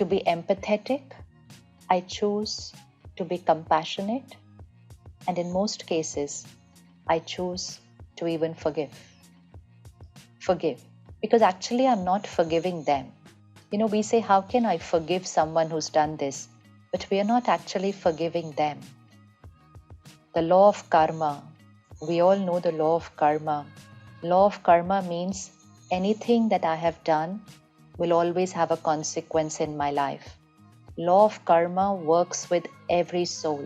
to be empathetic. I choose to be compassionate. And in most cases, I choose to even forgive. Forgive. Because actually, I'm not forgiving them. We say, how can I forgive someone who's done this? But we are not actually forgiving them. The law of karma. We all know the law of karma. Law of karma means anything that I have done will always have a consequence in my life. Law of karma works with every soul.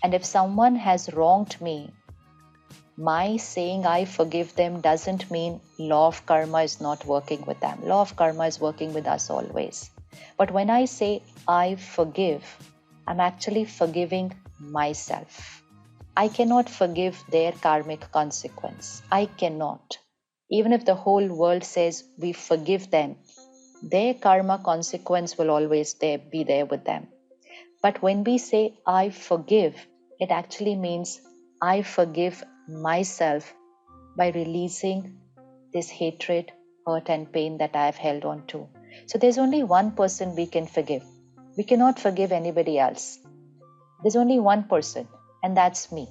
And if someone has wronged me, my saying I forgive them doesn't mean law of karma is not working with them. Law of karma is working with us always. But when I say I forgive, I'm actually forgiving myself. I cannot forgive their karmic consequence. I cannot. Even if the whole world says we forgive them, their karma consequence will always be there with them. But when we say I forgive, it actually means I forgive myself by releasing this hatred, hurt, and pain that I have held on to. So there's only one person we can forgive. We cannot forgive anybody else. There's only one person, and that's me.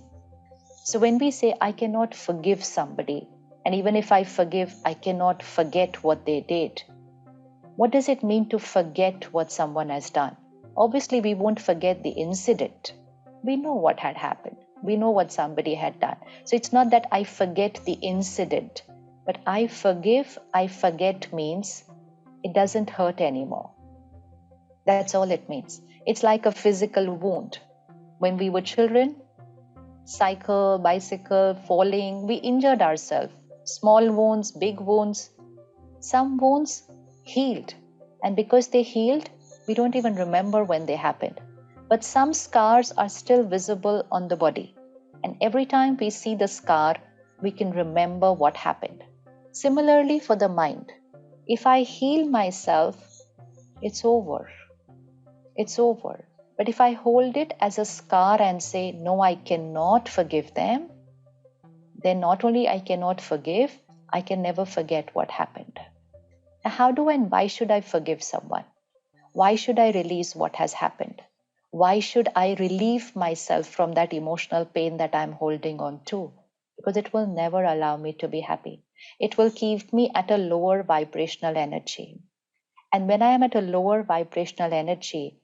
So when we say I cannot forgive somebody, and even if I forgive, I cannot forget what they did, what does it mean to forget what someone has done? Obviously, we won't forget the incident. We know what had happened. We know what somebody had done. So it's not that I forget the incident, but I forgive, I forget means it doesn't hurt anymore. That's all it means. It's like a physical wound. When we were children, cycle, bicycle, falling, we injured ourselves. Small wounds, big wounds. Some wounds healed. And because they healed, we don't even remember when they happened. But some scars are still visible on the body. And every time we see the scar, we can remember what happened. Similarly for the mind. If I heal myself, it's over. It's over. But if I hold it as a scar and say, no, I cannot forgive them, then not only I cannot forgive, I can never forget what happened. Now, how do and why should I forgive someone? Why should I release what has happened? Why should I relieve myself from that emotional pain that I'm holding on to? Because it will never allow me to be happy. It will keep me at a lower vibrational energy. And when I am at a lower vibrational energy,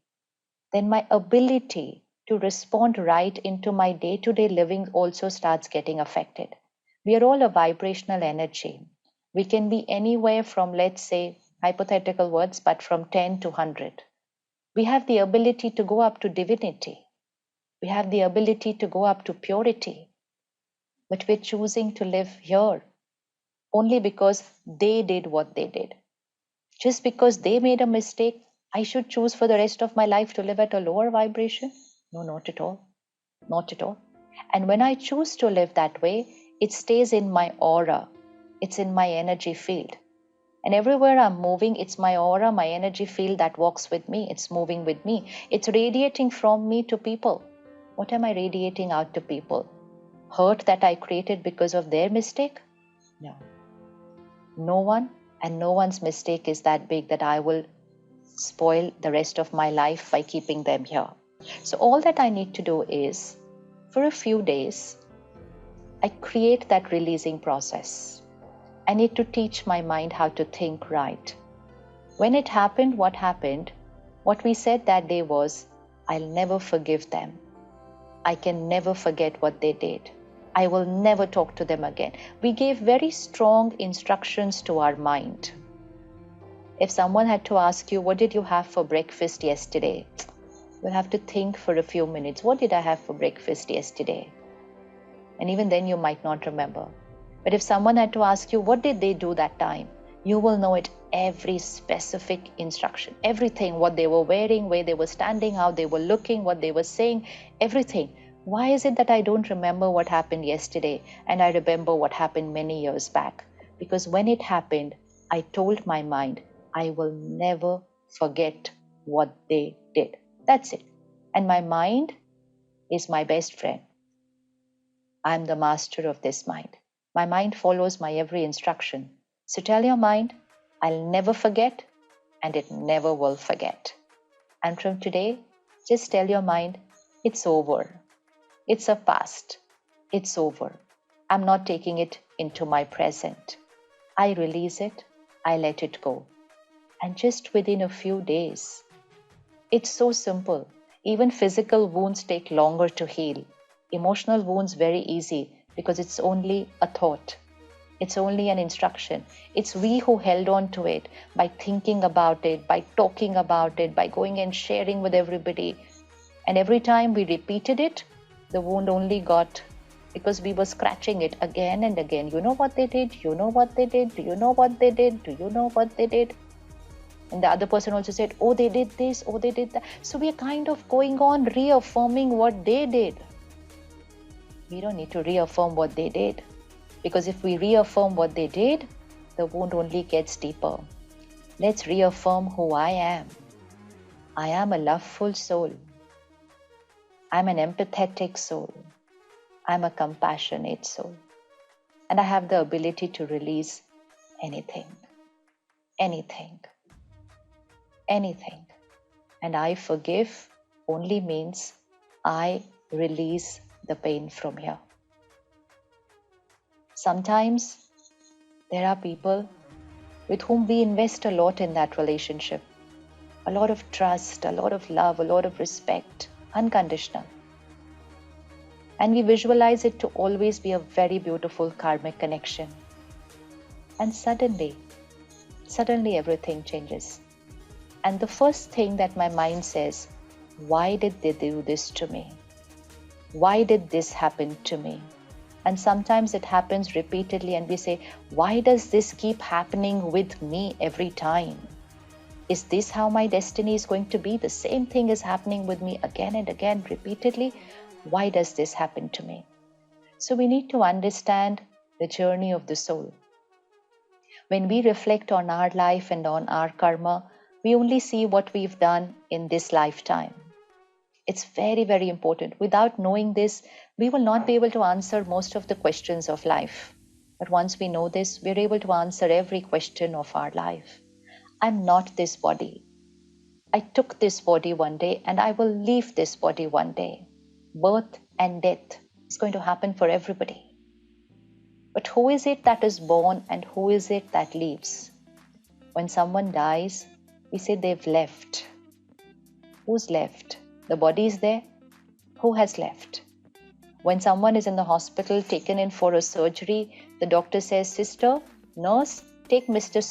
then my ability to respond right into my day-to-day living also starts getting affected. We are all a vibrational energy. We can be anywhere from, let's say, hypothetical words, but from 10 to 100. We have the ability to go up to divinity. We have the ability to go up to purity. But we're choosing to live here only because they did what they did. Just because they made a mistake, I should choose for the rest of my life to live at a lower vibration? No, not at all. Not at all. And when I choose to live that way, it stays in my aura. It's in my energy field. And everywhere I'm moving, it's my aura, my energy field that walks with me. It's moving with me. It's radiating from me to people. What am I radiating out to people? Hurt that I created because of their mistake? No. No one and no one's mistake is that big that I will spoil the rest of my life by keeping them here. So all that I need to do is, for a few days, I create that releasing process. I need to teach my mind how to think right. When it happened, what we said that day was, I'll never forgive them. I can never forget what they did. I will never talk to them again. We gave very strong instructions to our mind. If someone had to ask you, what did you have for breakfast yesterday? You'll have to think for a few minutes. What did I have for breakfast yesterday? And even then you might not remember. But if someone had to ask you, what did they do that time? You will know it, every specific instruction, everything, what they were wearing, where they were standing, how they were looking, what they were saying, everything. Why is it that I don't remember what happened yesterday and I remember what happened many years back? Because when it happened, I told my mind, I will never forget what they did. That's it. And my mind is my best friend. I'm the master of this mind. My mind follows my every instruction. So tell your mind, I'll never forget, and it never will forget. And from today, just tell your mind, it's over. It's a past. It's over. I'm not taking it into my present. I release it. I let it go. And just within a few days, it's so simple. Even physical wounds take longer to heal. Emotional wounds very easy because it's only a thought. It's only an instruction. It's we who held on to it by thinking about it, by talking about it, by going and sharing with everybody. And every time we repeated it, the wound only got, because we were scratching it again and again. You know what they did? You know what they did? Do you know what they did? Do you know what they did? And the other person also said, oh, they did this, oh, they did that. So we are kind of going on reaffirming what they did. We don't need to reaffirm what they did. Because if we reaffirm what they did, the wound only gets deeper. Let's reaffirm who I am. I am a loveful soul. I'm an empathetic soul. I'm a compassionate soul. And I have the ability to release anything. Anything. Anything. And I forgive only means I release the pain from here. Sometimes there are people with whom we invest a lot in that relationship. A lot of trust, a lot of love, a lot of respect, unconditional. And we visualize it to always be a very beautiful karmic connection. And suddenly everything changes. And the first thing that my mind says, why did they do this to me? Why did this happen to me? And sometimes it happens repeatedly and we say, why does this keep happening with me every time? Is this how my destiny is going to be? The same thing is happening with me again and again, repeatedly. Why does this happen to me? So we need to understand the journey of the soul. When we reflect on our life and on our karma, we only see what we've done in this lifetime. It's very, very important. Without knowing this, we will not be able to answer most of the questions of life. But once we know this, we're able to answer every question of our life. I'm not this body. I took this body one day and I will leave this body one day. Birth and death is going to happen for everybody. But who is it that is born and who is it that leaves? When someone dies, we say they've left. Who's left? The body is there. Who has left? When someone is in the hospital taken in for a surgery, the doctor says, sister, nurse, take Mr. So